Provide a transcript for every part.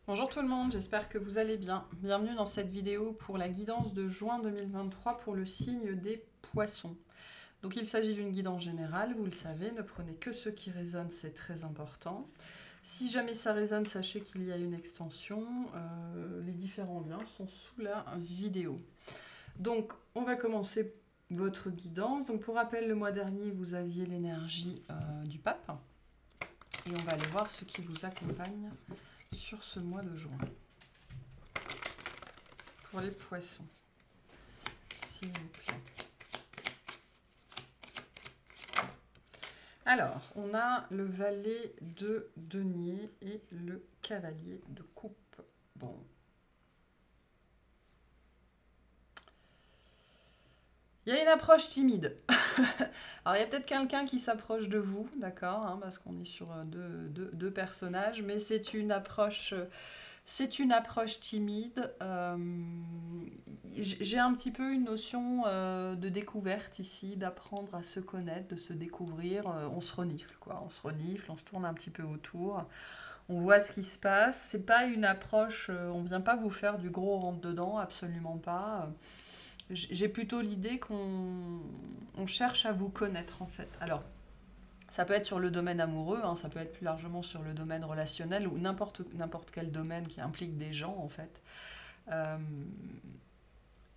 Bonjour tout le monde, j'espère que vous allez bien. Bienvenue dans cette vidéo pour la guidance de juin 2023 pour le signe des poissons. Donc il s'agit d'une guidance générale, vous le savez, ne prenez que ce qui résonne, c'est très important. Si jamais ça résonne, sachez qu'il y a une extension, les différents liens sont sous la vidéo. Donc on va commencer votre guidance. Donc pour rappel, le mois dernier, vous aviez l'énergie du pape et on va aller voir ce qui vous accompagne sur ce mois de juin. Pour les poissons, s'il vous plaît. Alors, on a le valet de denier et le cavalier de coupe. Bon. Il y a une approche timide. Alors, il y a peut-être quelqu'un qui s'approche de vous, d'accord, hein, parce qu'on est sur deux personnages, mais c'est une approche... C'est une approche timide. J'ai un petit peu une notion de découverte ici, d'apprendre à se connaître, de se découvrir. On se renifle, quoi. On se renifle, on se tourne un petit peu autour. On voit ce qui se passe. C'est pas une approche. On vient pas vous faire du gros rentre-dedans, absolument pas. J'ai plutôt l'idée qu'on cherche à vous connaître, en fait. Alors, ça peut être sur le domaine amoureux, hein, ça peut être plus largement sur le domaine relationnel ou n'importe quel domaine qui implique des gens en fait. Euh,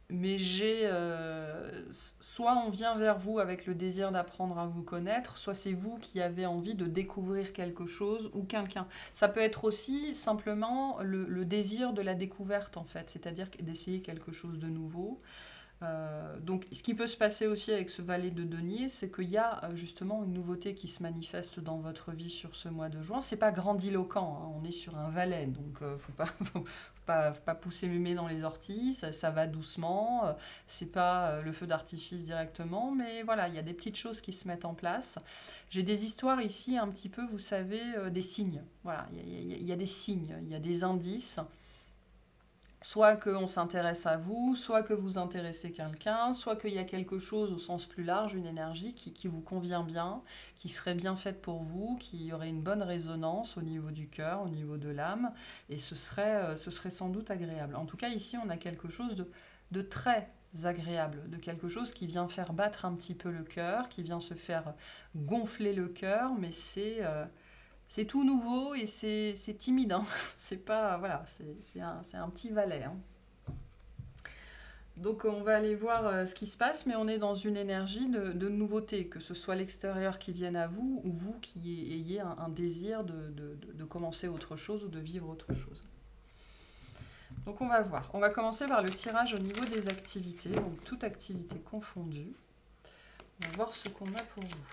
mais soit on vient vers vous avec le désir d'apprendre à vous connaître, soit c'est vous qui avez envie de découvrir quelque chose ou quelqu'un. Ça peut être aussi simplement le désir de la découverte en fait, c'est-à-dire d'essayer quelque chose de nouveau. Donc, ce qui peut se passer aussi avec ce valet de denier, c'est qu'il y a justement une nouveauté qui se manifeste dans votre vie sur ce mois de juin. C'est pas grandiloquent, hein, on est sur un valet, donc faut pas pousser mémé dans les orties, ça va doucement, c'est pas le feu d'artifice directement, mais voilà, il y a des petites choses qui se mettent en place. J'ai des histoires ici un petit peu, vous savez, des signes. Voilà, il y a des signes, il y a des indices. Soit qu'on s'intéresse à vous, soit que vous intéressez quelqu'un, soit qu'il y a quelque chose au sens plus large, une énergie qui vous convient bien, qui serait bien faite pour vous, qui aurait une bonne résonance au niveau du cœur, au niveau de l'âme, et ce serait sans doute agréable. En tout cas, ici, on a quelque chose de très agréable, de quelque chose qui vient faire battre un petit peu le cœur, qui vient se faire gonfler le cœur, mais c'est tout nouveau et c'est timide. Hein. C'est pas. Voilà, c'est un petit valet. Hein. Donc on va aller voir ce qui se passe, mais on est dans une énergie de nouveauté, que ce soit l'extérieur qui vienne à vous ou vous qui ayez un désir de commencer autre chose ou de vivre autre chose. Donc on va voir. On va commencer par le tirage au niveau des activités, donc toute activité confondue. On va voir ce qu'on a pour vous.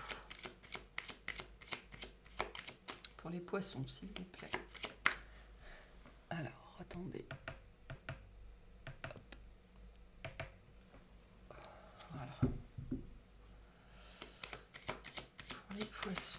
Pour les poissons, s'il vous plaît. Alors, attendez. Voilà. Pour les poissons.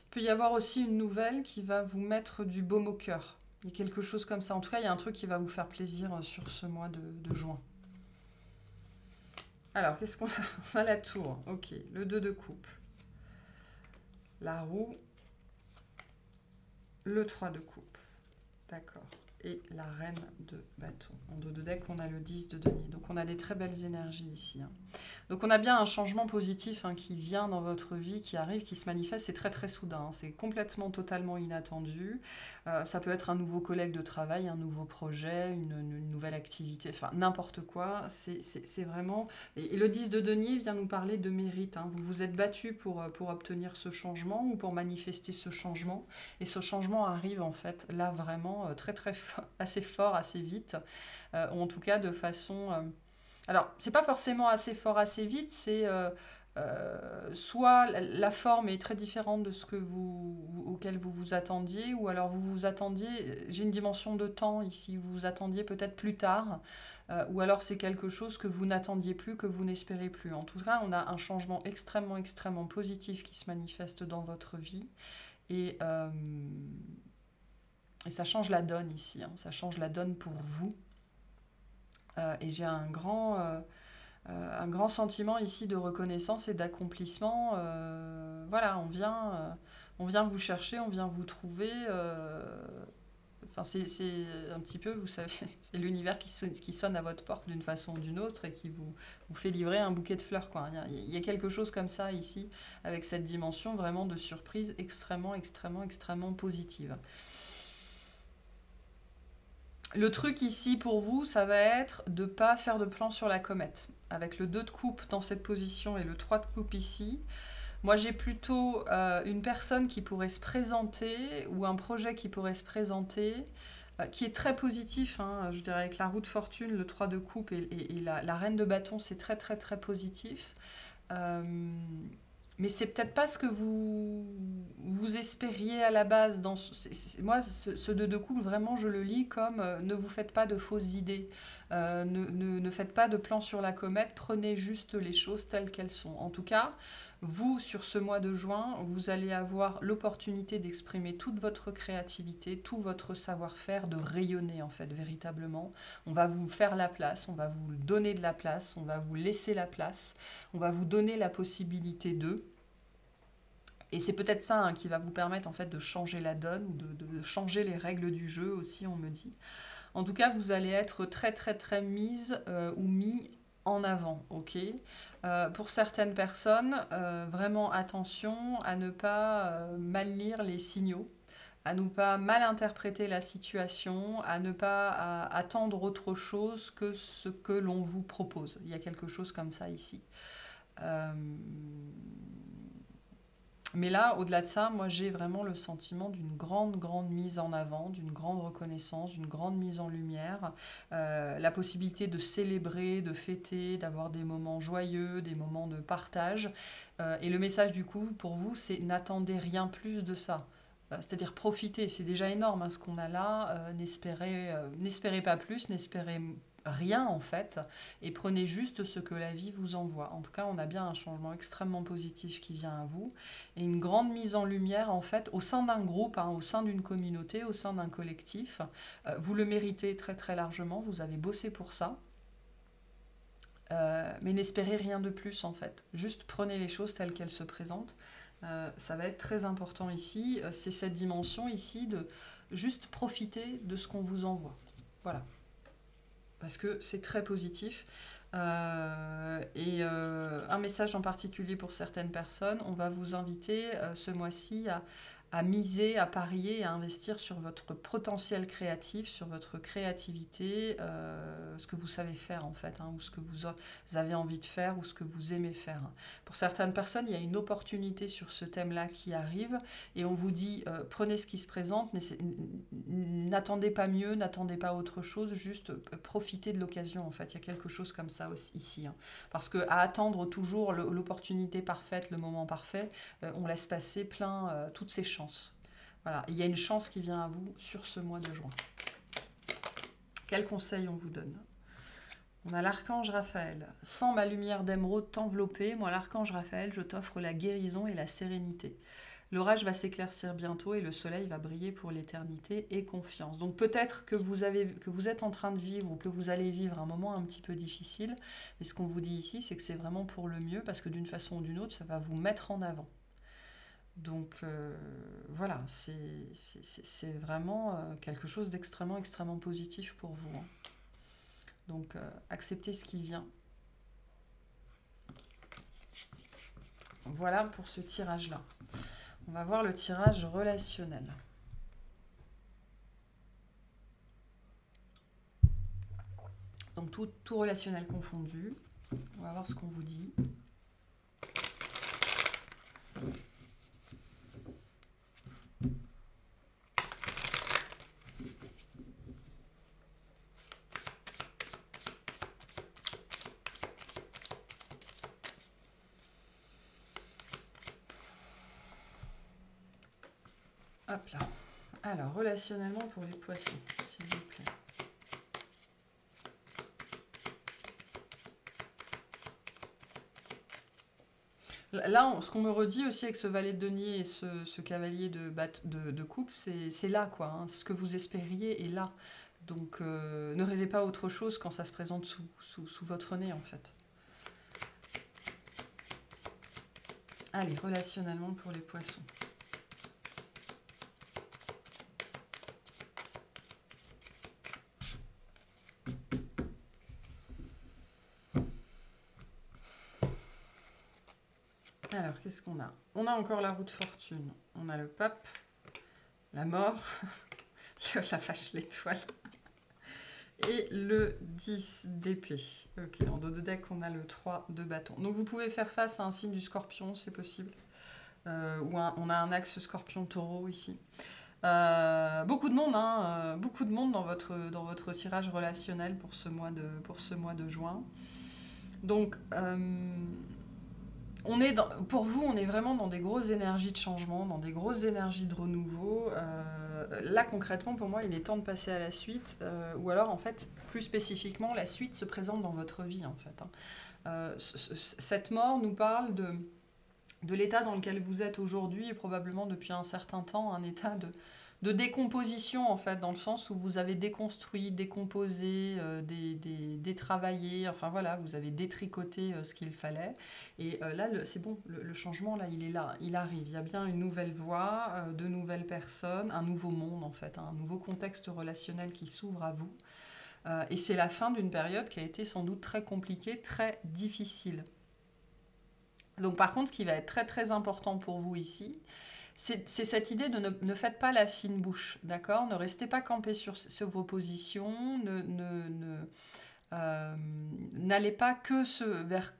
Il peut y avoir aussi une nouvelle qui va vous mettre du baume au cœur. Il y a quelque chose comme ça. En tout cas, il y a un truc qui va vous faire plaisir sur ce mois de juin. Alors, qu'est-ce qu'on a? On a la tour. Ok, le 2 de coupe. La roue. Le 3 de coupe. D'accord. Et la reine de bâton. En dos de deck, on a le 10 de denier. Donc on a des très belles énergies ici. Hein. Donc on a bien un changement positif hein, qui vient dans votre vie, qui arrive, qui se manifeste. C'est très très soudain. Hein. C'est complètement, totalement inattendu. Ça peut être un nouveau collègue de travail, un nouveau projet, une nouvelle activité, enfin n'importe quoi. C'est vraiment... Et le 10 de denier vient nous parler de mérite. Hein. Vous vous êtes battu pour obtenir ce changement ou pour manifester ce changement. Et ce changement arrive en fait là vraiment très très assez fort, assez vite, ou en tout cas de façon... Alors, c'est pas forcément assez fort, assez vite, c'est soit la forme est très différente de ce que auquel vous vous attendiez, ou alors vous vous attendiez, j'ai une dimension de temps ici, vous vous attendiez peut-être plus tard, ou alors c'est quelque chose que vous n'attendiez plus, que vous n'espérez plus. En tout cas, on a un changement extrêmement, extrêmement positif qui se manifeste dans votre vie, et Et ça change la donne ici, hein, ça change la donne pour vous. Et j'ai un grand sentiment ici de reconnaissance et d'accomplissement. Voilà, on vient vous chercher, on vient vous trouver. Enfin, c'est un petit peu, vous savez, c'est l'univers qui sonne à votre porte d'une façon ou d'une autre et qui vous fait livrer un bouquet de fleurs, quoi. Il y a quelque chose comme ça ici, avec cette dimension vraiment de surprise extrêmement, extrêmement, extrêmement positive. Le truc ici pour vous, ça va être de ne pas faire de plan sur la comète. Avec le 2 de coupe dans cette position et le 3 de coupe ici, moi j'ai plutôt une personne qui pourrait se présenter ou un projet qui pourrait se présenter qui est très positif, hein, je dirais avec la roue de fortune, le 3 de coupe et la reine de bâton, c'est très très très positif. Mais c'est peut-être pas ce que vous espériez à la base. Moi, ce 2 de coupe, vraiment, je le lis comme ne vous faites pas de fausses idées, ne faites pas de plan sur la comète, prenez juste les choses telles qu'elles sont. En tout cas, vous, sur ce mois de juin, vous allez avoir l'opportunité d'exprimer toute votre créativité, tout votre savoir-faire, de rayonner en fait, véritablement. On va vous faire la place, on va vous donner de la place, on va vous laisser la place, on va vous donner la possibilité d'eux. Et c'est peut-être ça hein, qui va vous permettre en fait de changer la donne ou de changer les règles du jeu aussi, on me dit. En tout cas, vous allez être très très très mise ou mis en avant, ok. Pour certaines personnes, vraiment attention à ne pas mal lire les signaux, à ne pas mal interpréter la situation, à ne pas attendre autre chose que ce que l'on vous propose. Il y a quelque chose comme ça ici. Mais là, au-delà de ça, moi j'ai vraiment le sentiment d'une grande, grande mise en avant, d'une grande reconnaissance, d'une grande mise en lumière, la possibilité de célébrer, de fêter, d'avoir des moments joyeux, des moments de partage. Et le message du coup pour vous, c'est n'attendez rien plus de ça. C'est-à-dire profitez, c'est déjà énorme hein, ce qu'on a là, n'espérez pas plus, n'espérez rien en fait, et prenez juste ce que la vie vous envoie. En tout cas, on a bien un changement extrêmement positif qui vient à vous, et une grande mise en lumière en fait, au sein d'un groupe, hein, au sein d'une communauté, au sein d'un collectif. Vous le méritez très très largement, vous avez bossé pour ça. Mais n'espérez rien de plus en fait. Juste prenez les choses telles qu'elles se présentent. Ça va être très important ici. C'est cette dimension ici de juste profiter de ce qu'on vous envoie. Voilà. Parce que c'est très positif. Un message en particulier pour certaines personnes, on va vous inviter ce mois-ci à miser, à parier, à investir sur votre potentiel créatif, sur votre créativité, ce que vous savez faire en fait, hein, ou ce que vous avez envie de faire, ou ce que vous aimez faire. Pour certaines personnes, il y a une opportunité sur ce thème-là qui arrive, et on vous dit, prenez ce qui se présente, n'attendez pas mieux, n'attendez pas autre chose, juste profitez de l'occasion en fait. Il y a quelque chose comme ça aussi ici. Hein. Parce qu'à attendre toujours l'opportunité parfaite, le moment parfait, on laisse passer toutes ces chances. Voilà, il y a une chance qui vient à vous sur ce mois de juin. Quel conseil on vous donne? On a l'archange Raphaël. Sans ma lumière d'émeraude t'envelopper, moi l'archange Raphaël, je t'offre la guérison et la sérénité. L'orage va s'éclaircir bientôt et le soleil va briller pour l'éternité et confiance. Donc peut-être que vous êtes en train de vivre ou que vous allez vivre un moment un petit peu difficile, mais ce qu'on vous dit ici, c'est que c'est vraiment pour le mieux parce que d'une façon ou d'une autre, ça va vous mettre en avant. Donc voilà, c'est vraiment quelque chose d'extrêmement, extrêmement positif pour vous. Hein. Donc acceptez ce qui vient. Voilà pour ce tirage-là. On va voir le tirage relationnel. Donc tout relationnel confondu. On va voir ce qu'on vous dit. Hop là. Alors, relationnellement pour les poissons, s'il vous plaît. Là, ce qu'on me redit aussi avec ce valet de denier et ce cavalier de coupe, c'est là, quoi. Hein. Ce que vous espériez est là. Donc, ne rêvez pas autre chose quand ça se présente sous votre nez, en fait. Allez, relationnellement pour les poissons. Alors, qu'est-ce qu'on a? On a encore la roue de fortune. On a le pape, la mort, la vache, l'étoile. Et le 10 d'épée. Ok, en dos de deck, on a le 3 de bâton. Donc, vous pouvez faire face à un signe du scorpion, c'est possible. On a un axe scorpion-taureau ici. Beaucoup de monde, hein, beaucoup de monde dans votre tirage relationnel pour ce mois de juin. Donc, pour vous, on est vraiment dans des grosses énergies de changement, dans des grosses énergies de renouveau. Là, concrètement, pour moi, il est temps de passer à la suite. Ou alors, en fait, plus spécifiquement, la suite se présente dans votre vie, en fait. Hein. Cette mort nous parle de l'état dans lequel vous êtes aujourd'hui et probablement depuis un certain temps, un état de décomposition, en fait, dans le sens où vous avez déconstruit, décomposé, détravaillé, enfin voilà, vous avez détricoté ce qu'il fallait. Et là, c'est bon, le changement, là, il est là, il arrive. Il y a bien une nouvelle voie, de nouvelles personnes, un nouveau monde, en fait, un nouveau contexte relationnel qui s'ouvre à vous. Et c'est la fin d'une période qui a été sans doute très compliquée, très difficile. Donc par contre, ce qui va être très très important pour vous ici, c'est cette idée de ne faites pas la fine bouche, d'accord? Ne restez pas campé sur vos positions, n'allez pas que vers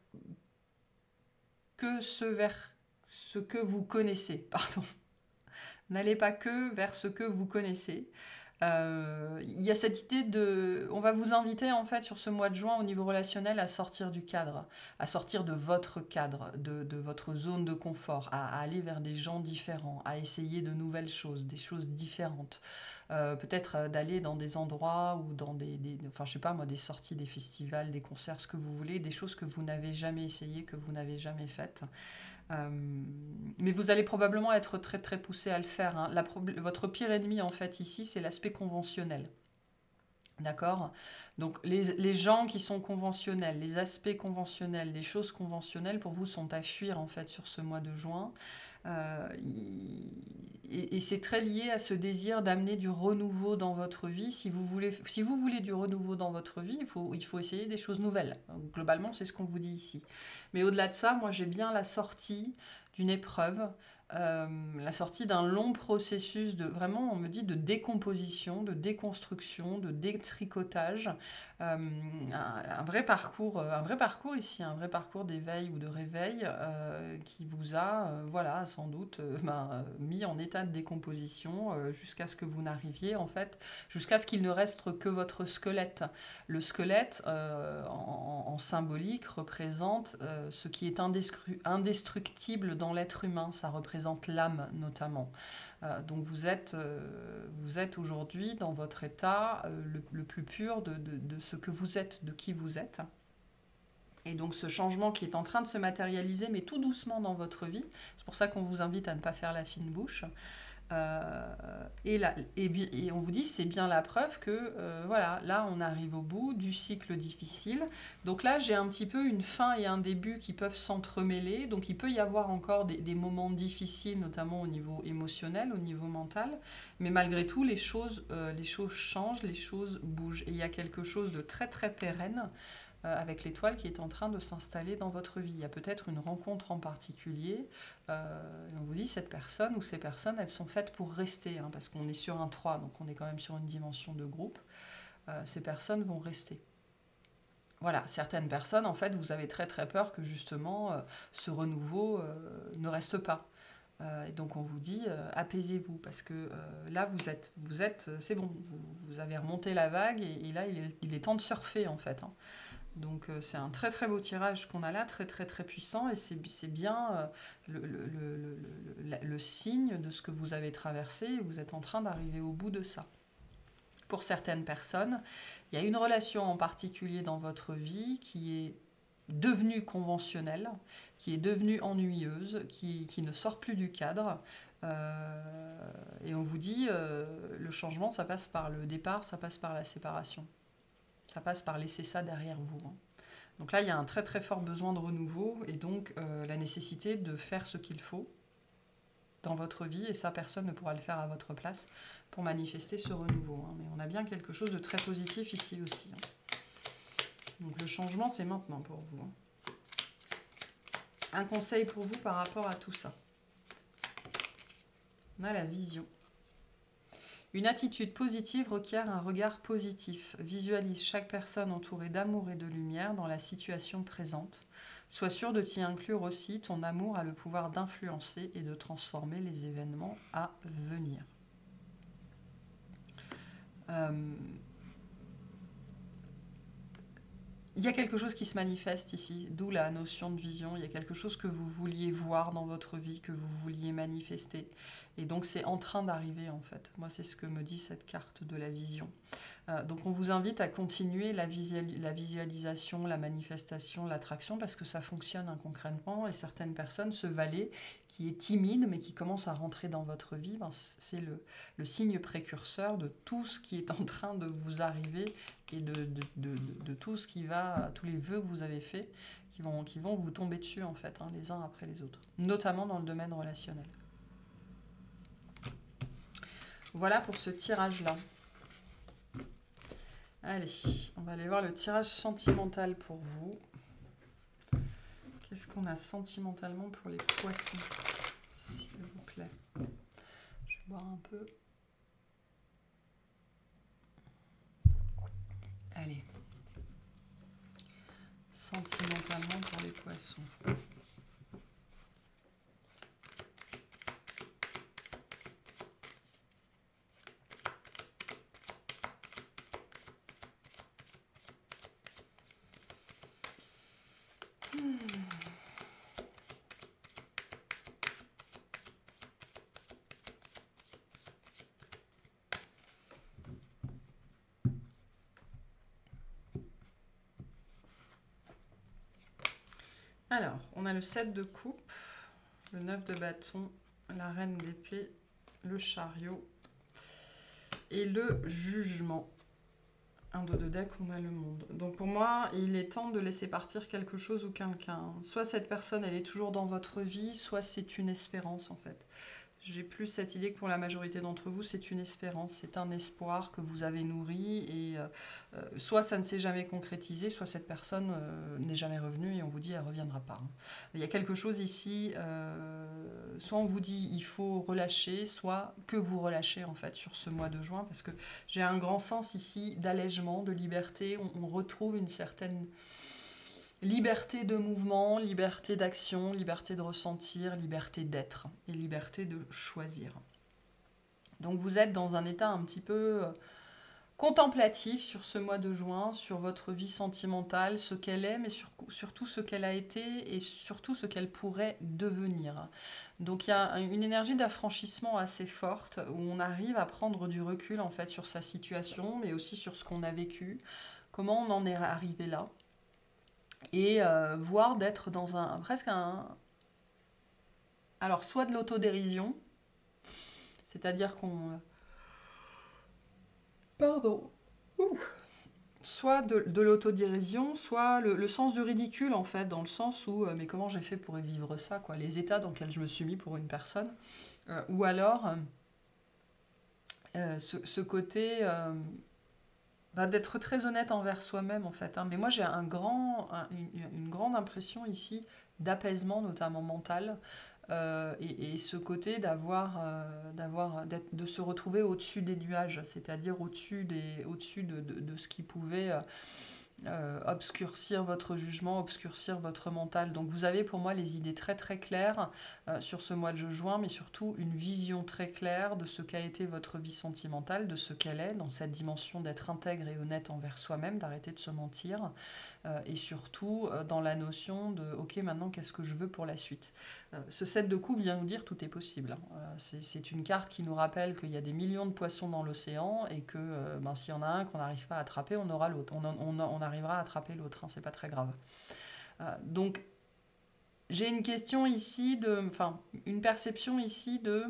ce que vous connaissez, pardon. N'allez pas que vers ce que vous connaissez. Il y a cette idée on va vous inviter en fait sur ce mois de juin au niveau relationnel à sortir du cadre, à sortir de votre cadre, de votre zone de confort, à aller vers des gens différents, à essayer de nouvelles choses, des choses différentes. Peut-être d'aller dans des endroits ou dans enfin je sais pas moi, des sorties, des festivals, des concerts, ce que vous voulez, des choses que vous n'avez jamais essayées, que vous n'avez jamais faites. Mais vous allez probablement être très très poussé à le faire. Hein. Votre pire ennemi en fait ici, c'est l'aspect conventionnel. D'accord? Donc les gens qui sont conventionnels, les aspects conventionnels, les choses conventionnelles pour vous sont à fuir en fait sur ce mois de juin. Et c'est très lié à ce désir d'amener du renouveau dans votre vie. Si vous voulez du renouveau dans votre vie, il faut essayer des choses nouvelles. Donc, globalement, c'est ce qu'on vous dit ici. Mais au-delà de ça, moi j'ai bien la sortie d'une épreuve, la sortie d'un long processus vraiment, on me dit, de décomposition, de déconstruction, de détricotage, un vrai parcours ici, un vrai parcours d'éveil ou de réveil qui vous a, voilà, sans doute mis en état de décomposition jusqu'à ce que vous n'arriviez, en fait, jusqu'à ce qu'il ne reste que votre squelette. Le squelette, en symbolique, représente ce qui est indestructible dans l'être humain. Ça représente l'âme, notamment. Donc vous êtes aujourd'hui dans votre état le plus pur de ce que vous êtes, de qui vous êtes. Et donc ce changement qui est en train de se matérialiser, mais tout doucement dans votre vie, c'est pour ça qu'on vous invite à ne pas faire la fine bouche. Et on vous dit, c'est bien la preuve que voilà, là on arrive au bout du cycle difficile. Donc là j'ai un petit peu une fin et un début qui peuvent s'entremêler. Donc il peut y avoir encore des moments difficiles, notamment au niveau émotionnel, au niveau mental. Mais malgré tout, les choses changent, les choses bougent. Et il y a quelque chose de très très pérenne avec l'étoile qui est en train de s'installer dans votre vie. Il y a peut-être une rencontre en particulier. On vous dit, cette personne ou ces personnes, elles sont faites pour rester, hein, parce qu'on est sur un 3, donc on est quand même sur une dimension de groupe. Ces personnes vont rester. Voilà, certaines personnes, en fait, vous avez très très peur que justement ce renouveau ne reste pas. Et donc on vous dit, apaisez-vous, parce que là vous êtes c'est bon, vous avez remonté la vague, et là il est temps de surfer, en fait. Hein. Donc c'est un très très beau tirage qu'on a là, très très très puissant, et c'est bien le signe de ce que vous avez traversé, et vous êtes en train d'arriver au bout de ça. Pour certaines personnes, il y a une relation en particulier dans votre vie qui est devenue conventionnelle, qui est devenue ennuyeuse, qui ne sort plus du cadre. Et on vous dit, le changement, ça passe par le départ, ça passe par la séparation. Ça passe par laisser ça derrière vous. Hein. Donc là, il y a un très très fort besoin de renouveau et donc la nécessité de faire ce qu'il faut dans votre vie, et ça, personne ne pourra le faire à votre place pour manifester ce renouveau. Hein. Mais on a bien quelque chose de très positif ici aussi. Hein. Donc le changement, c'est maintenant pour vous. Hein. Un conseil pour vous par rapport à tout ça. On a la vision. Une attitude positive requiert un regard positif. Visualise chaque personne entourée d'amour et de lumière dans la situation présente. Sois sûr de t'y inclure aussi. Ton amour a le pouvoir d'influencer et de transformer les événements à venir. Il y a quelque chose qui se manifeste ici, d'où la notion de vision. Il y a quelque chose que vous vouliez voir dans votre vie, que vous vouliez manifester. Et donc c'est en train d'arriver en fait. Moi c'est ce que me dit cette carte de la vision. Donc on vous invite à continuer la visualisation, la manifestation, l'attraction, parce que ça fonctionne hein, concrètement. Et certaines personnes, ce valet qui est timide mais qui commence à rentrer dans votre vie, ben, c'est le signe précurseur de tout ce qui est en train de vous arriver et de tout ce qui va, tous les vœux que vous avez faits qui vont vous tomber dessus en fait, hein, les uns après les autres, notamment dans le domaine relationnel. Voilà pour ce tirage-là. Allez, on va aller voir le tirage sentimental pour vous. Qu'est-ce qu'on a sentimentalement pour les poissons, s'il vous plaît? Je vais boire un peu. Allez. Sentimentalement pour les poissons. Alors, on a le 7 de coupe, le 9 de bâton, la reine d'épée, le chariot et le jugement. Un dos de deck, on a le monde. Donc pour moi, il est temps de laisser partir quelque chose ou quelqu'un. Soit cette personne, elle est toujours dans votre vie, soit c'est une espérance en fait. J'ai plus cette idée que pour la majorité d'entre vous, c'est une espérance, c'est un espoir que vous avez nourri et soit ça ne s'est jamais concrétisé, soit cette personne n'est jamais revenue et on vous dit elle ne reviendra pas. Hein. Il y a quelque chose ici, soit on vous dit il faut relâcher, soit que vous relâchez en fait sur ce mois de juin, parce que j'ai un grand sens ici d'allègement, de liberté, on retrouve une certaine liberté de mouvement, liberté d'action, liberté de ressentir, liberté d'être et liberté de choisir. Donc vous êtes dans un état un petit peu contemplatif sur ce mois de juin, sur votre vie sentimentale, ce qu'elle est, mais surtout ce qu'elle a été et surtout ce qu'elle pourrait devenir. Donc il y a une énergie d'affranchissement assez forte où on arrive à prendre du recul en fait sur sa situation, mais aussi sur ce qu'on a vécu, comment on en est arrivé là. Et voire d'être dans presque un... Alors, soit de l'autodérision, c'est-à-dire qu'on... Pardon. Soit de l'autodérision, soit le sens du ridicule, en fait, dans le sens où, mais comment j'ai fait pour vivre ça, quoi, les états dans lesquels je me suis mis pour une personne. Ou alors, ce côté... d'être très honnête envers soi-même en fait. Hein. Mais moi j'ai une grande impression ici d'apaisement, notamment mental, et ce côté de se retrouver au-dessus des nuages, c'est-à-dire au-dessus de ce qui pouvait obscurcir votre jugement, obscurcir votre mental. Donc vous avez pour moi les idées très très claires sur ce mois de juin, mais surtout une vision très claire de ce qu'a été votre vie sentimentale, de ce qu'elle est, dans cette dimension d'être intègre et honnête envers soi-même, d'arrêter de se mentir, et surtout dans la notion de « ok, maintenant qu'est-ce que je veux pour la suite ?» Ce 7 de coupe vient nous dire tout est possible. C'est une carte qui nous rappelle qu'il y a des millions de poissons dans l'océan et que s'il y en a un qu'on n'arrive pas à attraper, on aura l'autre. On arrivera à attraper l'autre, hein, c'est pas très grave. Donc, j'ai une question ici enfin, une perception ici de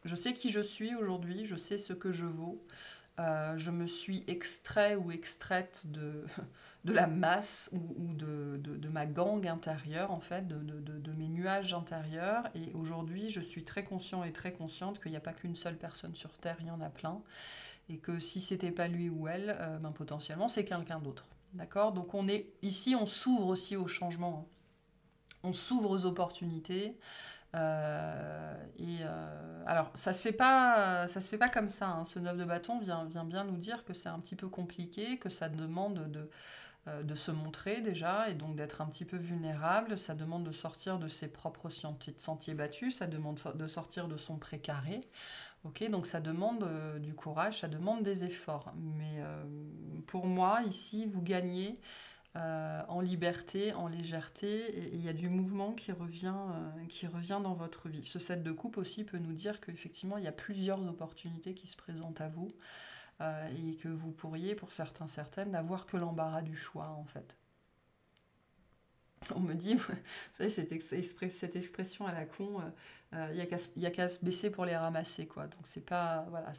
je sais qui je suis aujourd'hui, je sais ce que je vaux. Je me suis extrait ou extraite de la masse ou de ma gangue intérieure, en fait, de mes nuages intérieurs. Et aujourd'hui, je suis très conscient et très consciente qu'il n'y a pas qu'une seule personne sur Terre, il y en a plein. Et que si c'était pas lui ou elle, ben potentiellement, c'est quelqu'un d'autre. D'accord? Donc ici, on s'ouvre aussi au changement. On s'ouvre aux opportunités. Alors, ça se fait pas comme ça. Hein. Ce 9 de bâton vient bien nous dire que c'est un petit peu compliqué, que ça demande de se montrer déjà, et donc d'être un petit peu vulnérable. Ça demande de sortir de ses propres sentiers battus, ça demande de sortir de son précaré. Ok, donc ça demande du courage, ça demande des efforts. Mais pour moi, ici, vous gagnez en liberté, en légèreté, et il y a du mouvement qui revient dans votre vie. Ce 7 de coupe aussi peut nous dire qu'effectivement, il y a plusieurs opportunités qui se présentent à vous, et que vous pourriez, pour certaines, n'avoir que l'embarras du choix, en fait. On me dit, vous savez, cette expression à la con, il n'y a qu'à se baisser pour les ramasser, quoi. Donc c'est pas, voilà,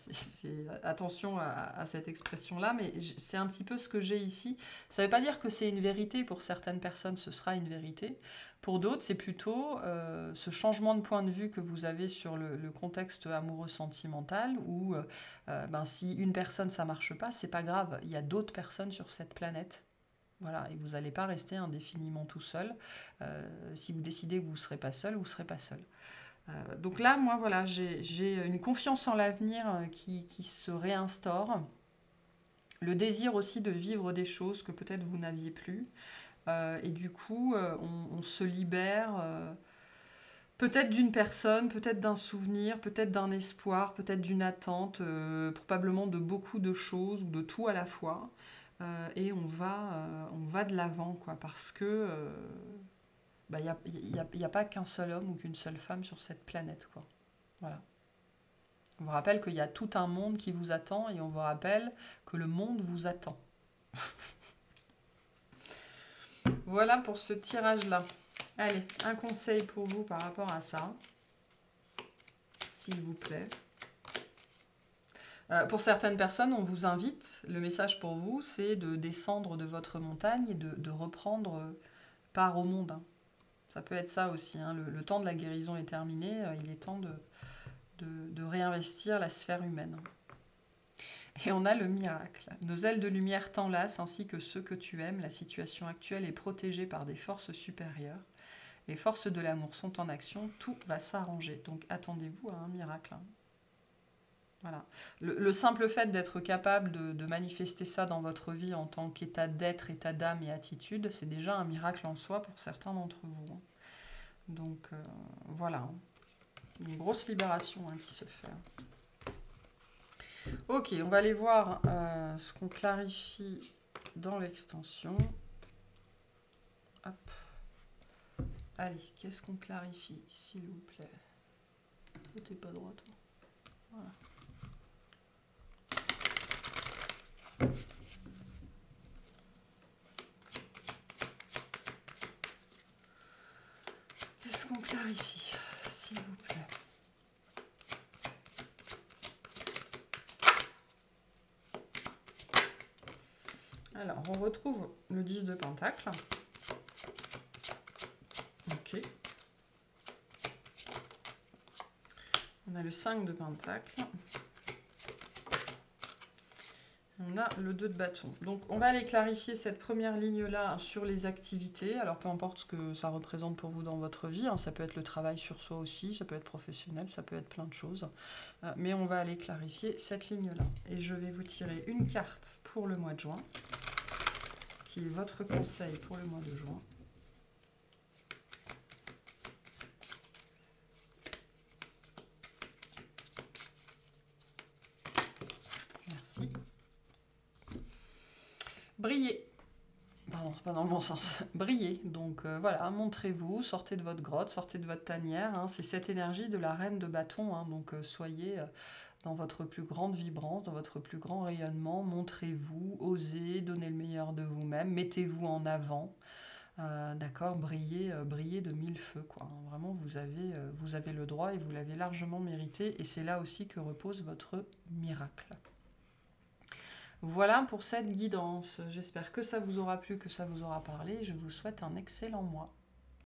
attention à cette expression-là, mais c'est un petit peu ce que j'ai ici. Ça ne veut pas dire que c'est une vérité, pour certaines personnes ce sera une vérité, pour d'autres c'est plutôt ce changement de point de vue que vous avez sur le contexte amoureux sentimental, où ben, si une personne ça marche pas, c'est pas grave, il y a d'autres personnes sur cette planète. Voilà, et vous n'allez pas rester indéfiniment tout seul. Si vous décidez que vous ne serez pas seul, vous ne serez pas seul. Donc là, moi, voilà, j'ai une confiance en l'avenir qui se réinstaure. Le désir aussi de vivre des choses que peut-être vous n'aviez plus. Et du coup, on se libère peut-être d'une personne, peut-être d'un souvenir, peut-être d'un espoir, peut-être d'une attente, probablement de beaucoup de choses ou de tout à la fois. Et on va de l'avant, quoi, parce que y a pas qu'un seul homme ou qu'une seule femme sur cette planète, quoi. Voilà. On vous rappelle qu'il y a tout un monde qui vous attend, et on vous rappelle que le monde vous attend. Voilà pour ce tirage-là. Allez, un conseil pour vous par rapport à ça, s'il vous plaît. Pour certaines personnes, on vous invite, le message pour vous, c'est de descendre de votre montagne et de reprendre part au monde. Hein. Ça peut être ça aussi. Hein. Le temps de la guérison est terminé, il est temps de réinvestir la sphère humaine. Et on a le miracle. Nos ailes de lumière t'enlacent ainsi que ceux que tu aimes. La situation actuelle est protégée par des forces supérieures. Les forces de l'amour sont en action, tout va s'arranger. Donc attendez-vous à un miracle. Hein. Voilà. Le simple fait d'être capable de manifester ça dans votre vie en tant qu'état d'être, état d'âme et attitude, c'est déjà un miracle en soi pour certains d'entre vous. Donc voilà, une grosse libération qui se fait. Ok, on va aller voir ce qu'on clarifie dans l'extension. Hop. Allez, qu'est-ce qu'on clarifie, s'il vous plaît? T'es pas droit, toi. Voilà. Qu'est-ce qu'on clarifie, s'il vous plaît? Alors, on retrouve le 10 de Pentacle. Ok. On a le 5 de Pentacle. On a le 2 de bâton. Donc, on va aller clarifier cette première ligne-là sur les activités. Alors, peu importe ce que ça représente pour vous dans votre vie. Hein, ça peut être le travail sur soi aussi, ça peut être professionnel, ça peut être plein de choses. Mais on va aller clarifier cette ligne-là. Et je vais vous tirer une carte pour le mois de juin, qui est votre conseil pour le mois de juin. Merci. Brillez. Pardon, c'est pas dans le bon sens. Brillez. Donc voilà, montrez-vous, sortez de votre grotte, sortez de votre tanière. Hein. C'est cette énergie de la reine de bâton. Hein. Donc soyez dans votre plus grande vibrance, dans votre plus grand rayonnement. Montrez-vous, osez, donnez le meilleur de vous-même, mettez-vous en avant. D'accord, brillez de mille feux, quoi. Vraiment, vous avez le droit et vous l'avez largement mérité. Et c'est là aussi que repose votre miracle. Voilà pour cette guidance. J'espère que ça vous aura plu, que ça vous aura parlé. Je vous souhaite un excellent mois.